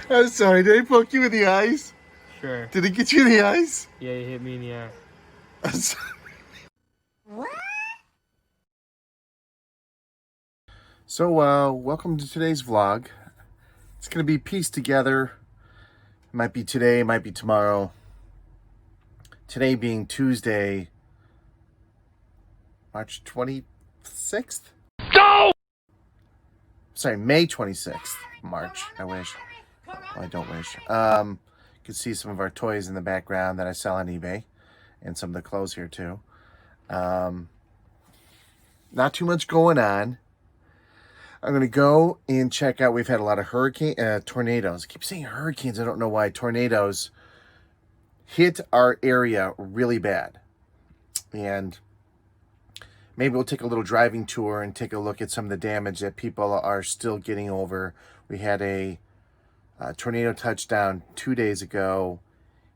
I'm sorry, did I poke you in the eyes? Sure. Did it get you in the eyes? Yeah, you hit me in the eye. I'm sorry. So, welcome to today's vlog. It's going to be pieced together. It might be today, might be tomorrow. Today being Tuesday, March 26th? No! Sorry, May 26th. March, I wish. Well, I don't wish. You can see some of our toys in the background that I sell on eBay. And some of the clothes here too. Not too much going on. I'm going to go and check out. We've had a lot of tornadoes. I keep saying hurricanes. I don't know why. Tornadoes hit our area really bad. And maybe we'll take a little driving tour and take a look at some of the damage that people are still getting over. We had a tornado touchdown 2 days ago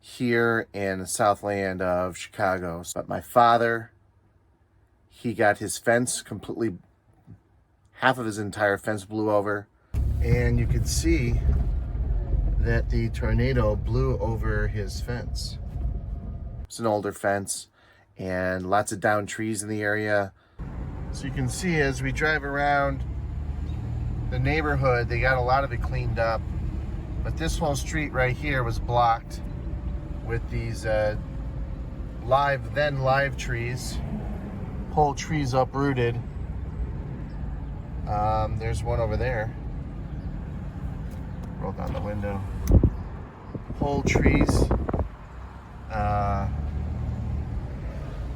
here in the Southland of Chicago. But my father, he got his fence completely, half of his entire fence blew over. And you could see that the tornado blew over his fence. It's an older fence and lots of downed trees in the area. So you can see as we drive around the neighborhood, they got a lot of it cleaned up. But this whole street right here was blocked with these live trees, whole trees uprooted. There's one over there. Roll down the window. Whole trees.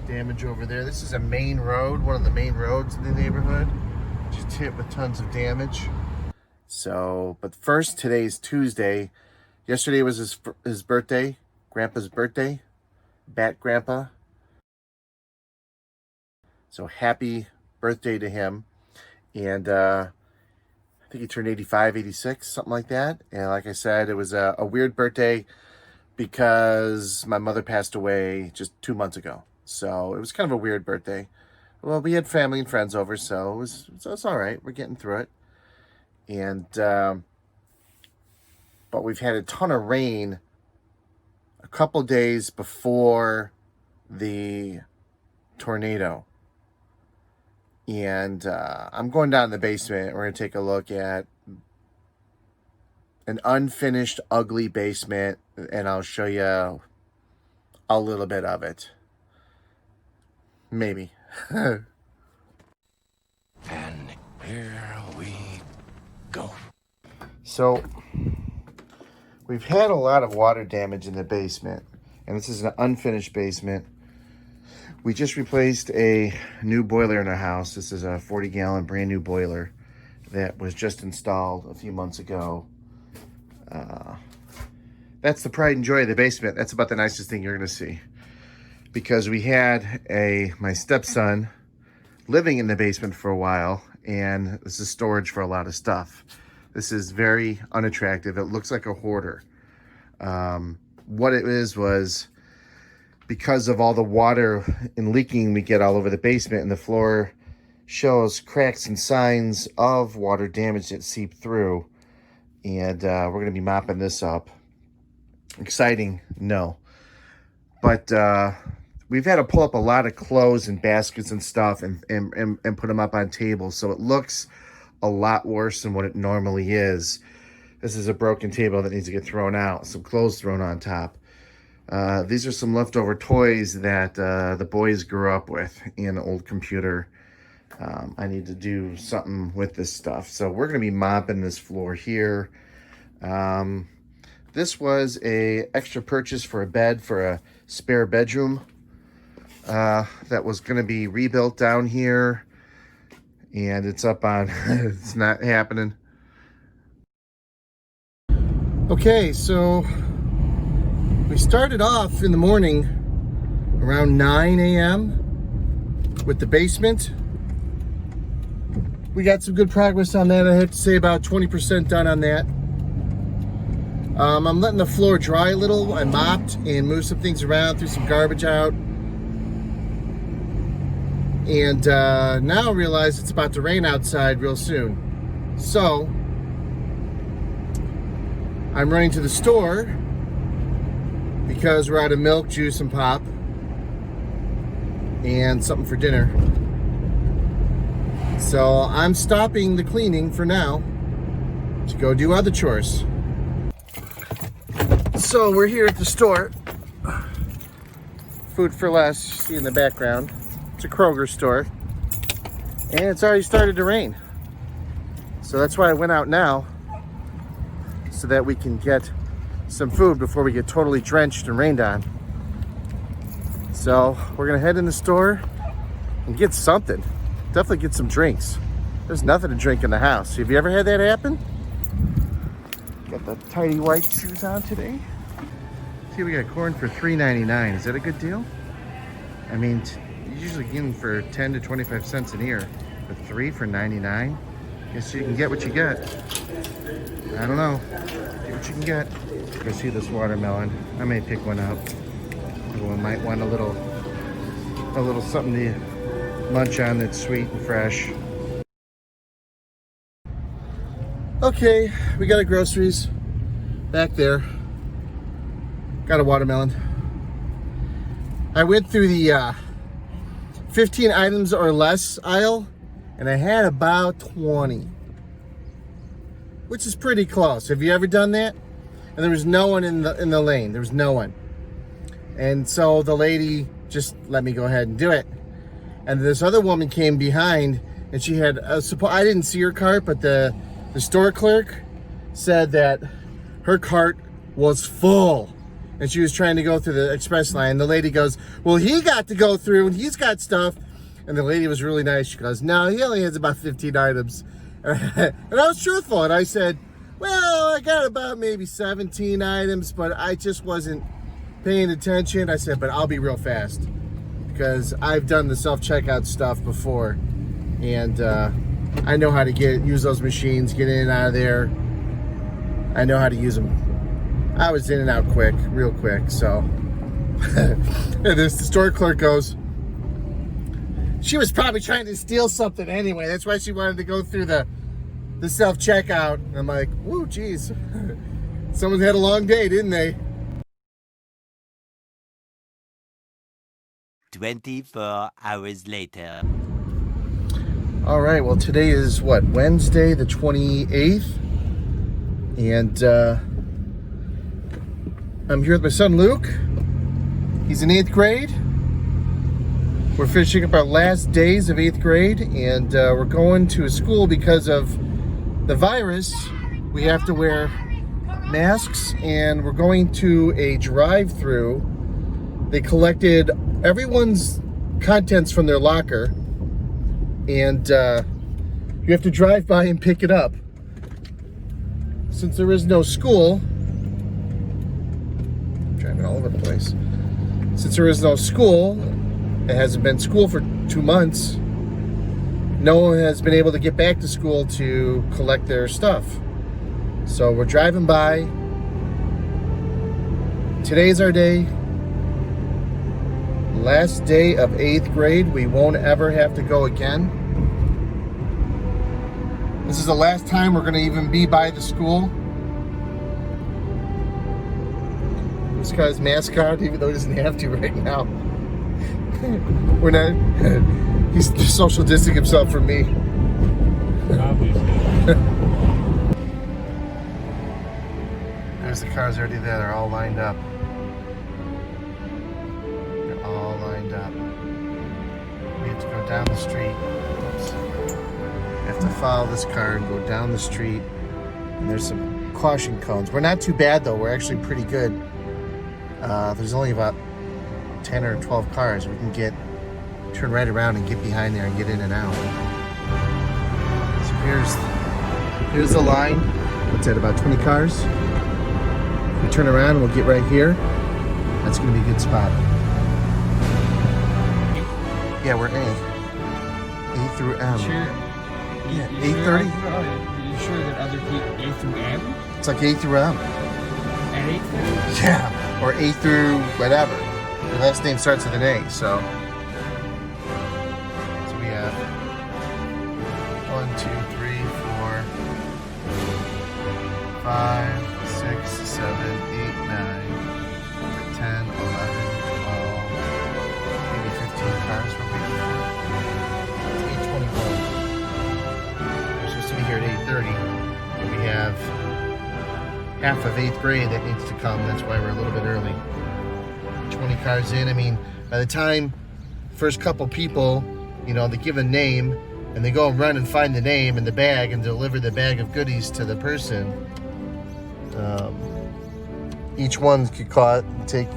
Damage over there. This is a main road, one of the main roads in the neighborhood. Just hit with tons of damage. So, but first, today's Tuesday. Yesterday was his birthday. Grandpa's birthday, Bat Grandpa. So happy birthday to him. And I think he turned 85, 86, something like that. And like I said, it was a weird birthday because my mother passed away just 2 months ago. So it was kind of a weird birthday. Well, we had family and friends over, so it's all right. We're getting through it. And but we've had a ton of rain a couple days before the tornado. And I'm going down in the basement. We're going to take a look at an unfinished, ugly basement, and I'll show you a little bit of it. Maybe. And here we go. So, we've had a lot of water damage in the basement, and this is an unfinished basement. We just replaced a new boiler in our house. This is a 40-gallon brand new boiler that was just installed a few months ago. That's the pride and joy of the basement. That's about the nicest thing you're going to see. Because we had my stepson living in the basement for a while, and this is storage for a lot of stuff. This is very unattractive. It looks like a hoarder. What it was because of all the water and leaking we get all over the basement, and the floor shows cracks and signs of water damage that seep through. And we're going to be mopping this up. Exciting? No. But we've had to pull up a lot of clothes and baskets and stuff and put them up on tables. So it looks a lot worse than what it normally is. This is a broken table that needs to get thrown out. Some clothes thrown on top. These are some leftover toys that the boys grew up with in an old computer. I need to do something with this stuff. So we're going to be mopping this floor here. This was a extra purchase for a bed for a spare bedroom that was going to be rebuilt down here. And it's up on, it's not happening. Okay, so we started off in the morning around 9 a.m. with the basement. We got some good progress on that. I have to say about 20% done on that. I'm letting the floor dry a little. I mopped and moved some things around, threw some garbage out. And now I realize it's about to rain outside real soon. So I'm running to the store because we're out of milk, juice, and pop, and something for dinner. So I'm stopping the cleaning for now to go do other chores. So we're here at the store. Food for Less, you see in the background. It's a Kroger store. And it's already started to rain. So that's why I went out now, so that we can get some food before we get totally drenched and rained on. So we're gonna head in the store and get something. Definitely get some drinks. There's nothing to drink in the house. Have you ever had that happen? Got the tidy white shoes on today. See, we got corn for $3.99. Is that a good deal? I mean, you usually get them for 10 to 25 cents an ear, but 3 for $99. Guess you can get what you get. I don't know. Get what you can get. Go see this watermelon. I may pick one up. Everyone might want a little something to munch on that's sweet and fresh. Okay, we got our groceries back there. Got a watermelon. I went through the 15 items or less aisle, and I had about 20, which is pretty close. Have you ever done that? And there was no one in the lane. There was no one. And so the lady just let me go ahead and do it. And this other woman came behind, and she had I didn't see her cart, but the store clerk said that her cart was full, and she was trying to go through the express line. The lady goes, well, he got to go through and he's got stuff. And the lady was really nice. She goes, no, he only has about 15 items. And I was truthful, and I said, well, I got about maybe 17 items, but I just wasn't paying attention. I said, but I'll be real fast, because I've done the self-checkout stuff before, and I know how to use those machines, get in and out of there. I know how to use them. I was in and out quick, real quick. So and the store clerk goes, she was probably trying to steal something anyway. That's why she wanted to go through the self-checkout. And I'm like, whoa, geez. Someone had a long day, didn't they? 24 hours later. All right, well, today is what, Wednesday the 28th, and I'm here with my son Luke. He's in 8th grade. We're finishing up our last days of 8th grade, and we're going to a school because of the virus. We have to wear masks, and we're going to a drive-through. They collected everyone's contents from their locker, and you have to drive by and pick it up. Since there is no school, I'm driving all over the place. Since there is no school, it hasn't been school for 2 months, no one has been able to get back to school to collect their stuff. So we're driving by. Today's our day. Last day of 8th grade. We won't ever have to go again. This is the last time we're going to even be by the school. This guy's mask on, even though he doesn't have to right now. We're not. He's social distancing himself from me. There's the cars already there. They're all lined up. They're all lined up. We have to go down the street. Oops. We have to follow this car and go down the street. And there's some caution cones. We're not too bad though. We're actually pretty good. There's only about 10 or 12 cars. We can turn right around and get behind there and get in and out. So here's the line. What's that, about 20 cars? We turn around and we'll get right here. That's gonna be a good spot. Yeah, we're A through M. Sure. Yeah, You 8:30. Are you sure that other people A through M? It's like A through M. At 8:30? Yeah, or A through whatever. The last name starts with an A, so we have 1, 2, 3, 4, 5, 6, 7, 8, 9, 10, 11, 12, maybe 15 cars we're waiting for. It's 8:21. We're supposed to be here at 8:30. But we have half of 8th grade that needs to come. That's why we're a little bit early. 20 cars in. I mean, by the time first couple people, they give a name and they go and run and find the name and the bag and deliver the bag of goodies to the person. Each one could take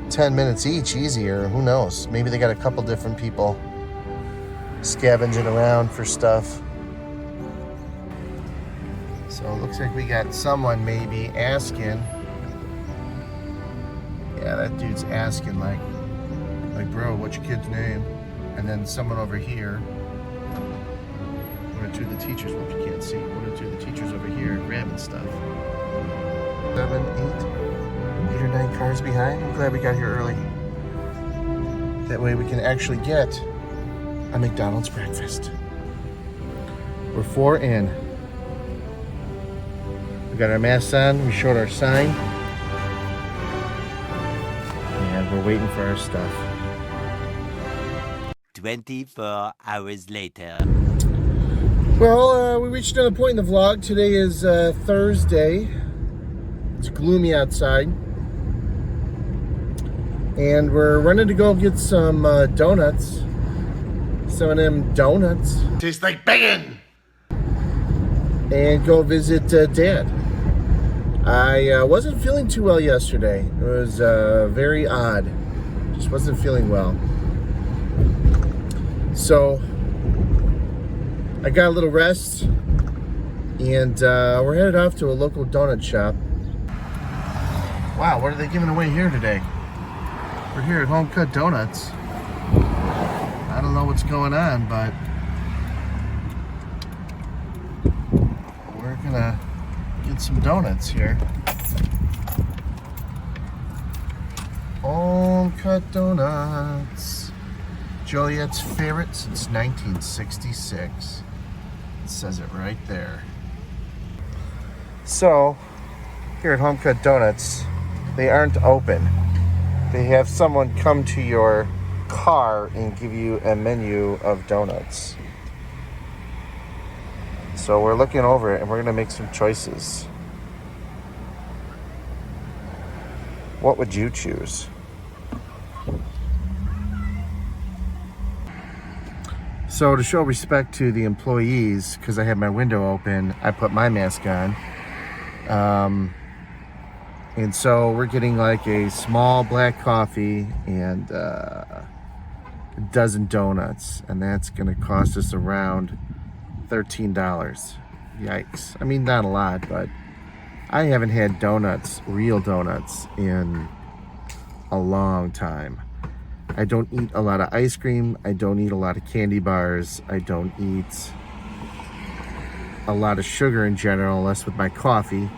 10 minutes each, easier. Who knows? Maybe they got a couple different people scavenging around for stuff. So it looks like we got someone maybe asking. Yeah, that dude's asking like, bro, what's your kid's name? And then someone over here, one or two of the teachers, well, if you can't see, one or two of the teachers over here grabbing stuff. 7, 8 or 9 cars behind. I'm glad we got here early. That way we can actually get a McDonald's breakfast. We're 4 in. We got our masks on, we showed our sign. And we're waiting for our stuff. 24 hours later. Well, we reached another point in the vlog. Today is Thursday. It's gloomy outside. And we're running to go get some donuts. Some of them donuts. Tastes like bacon. And go visit Dad. I wasn't feeling too well yesterday. It was very odd. Just wasn't feeling well. So I got a little rest, and we're headed off to a local donut shop. Wow, what are they giving away here today? We're here at Home Cut Donuts. I don't know what's going on, but we're gonna get some donuts here. Home Cut Donuts. Joliet's favorite since 1966. It says it right there. So, here at Home Cut Donuts, they aren't open. They have someone come to your car and give you a menu of donuts. So we're looking over it and we're gonna make some choices. What would you choose? So to show respect to the employees, because I had my window open, I put my mask on. And so we're getting like a small black coffee and a dozen donuts. And that's gonna cost us around $13. Yikes. I mean, not a lot, but I haven't had donuts, real donuts, in a long time. I don't eat a lot of ice cream. I don't eat a lot of candy bars. I don't eat a lot of sugar in general, unless with my coffee.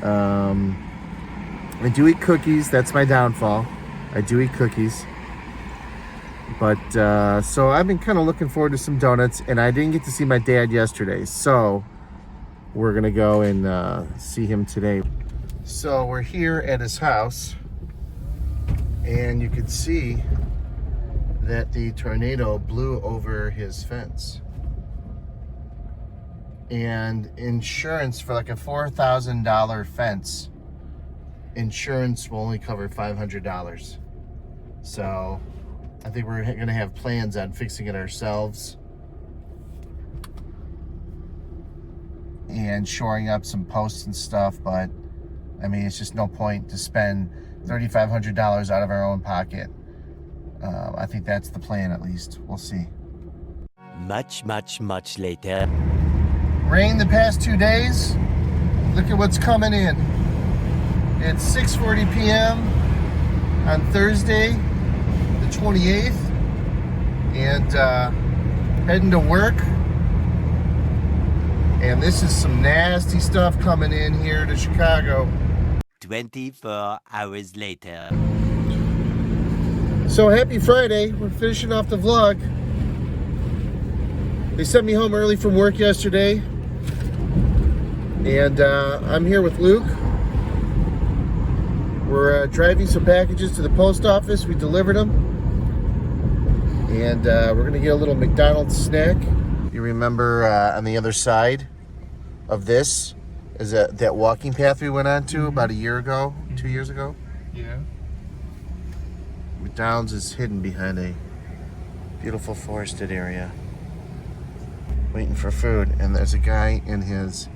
I do eat cookies. That's my downfall. I do eat cookies. But, so I've been kind of looking forward to some donuts, and I didn't get to see my dad yesterday. So we're going to go and see him today. So we're here at his house. And you can see that the tornado blew over his fence. And insurance for like a $4,000 fence, insurance will only cover $500. So I think we're gonna have plans on fixing it ourselves and shoring up some posts and stuff, but I mean, it's just no point to spend $3,500 out of our own pocket. I think that's the plan, at least. We'll see. Much later. Rain the past 2 days. Look at what's coming in. It's 6:40 p.m. on Thursday, the 28th. And heading to work. And this is some nasty stuff coming in here to Chicago. 24 hours later. So happy Friday. We're finishing off the vlog. They sent me home early from work yesterday. And I'm here with Luke. We're driving some packages to the post office. We delivered them. And we're going to get a little McDonald's snack. You remember on the other side of this is that walking path we went on to about a year ago, 2 years ago? Yeah. McDonald's is hidden behind a beautiful forested area. Waiting for food. And there's a guy in his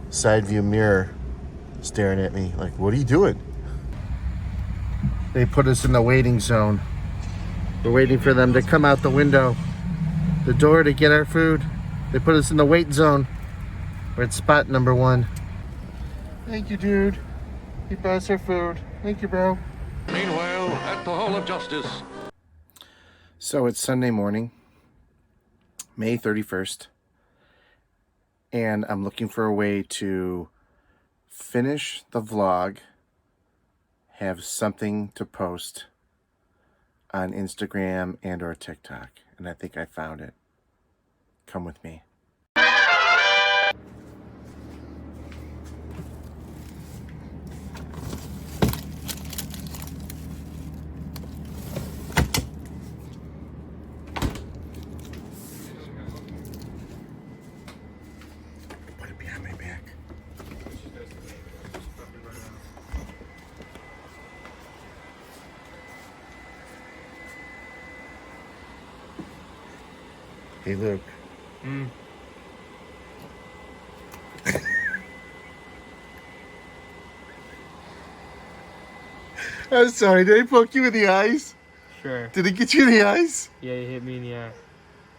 side view mirror staring at me like, what are you doing? They put us in the waiting zone. We're waiting for them to come out the window, the door, to get our food. They put us in the wait zone. We're at spot number 1. Thank you, dude. He brought us our food. Thank you, bro. Meanwhile, at the Hall of Justice. So it's Sunday morning, May 31st, and I'm looking for a way to finish the vlog, have something to post on Instagram and or TikTok, and I think I found it. Come with me. Put it behind my back. Hey, Luke. I'm sorry, did I poke you in the eyes? Sure. Did it get you in the eyes? Yeah, you hit me in the eye.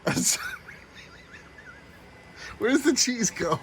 I'm sorry. Where does the cheese go?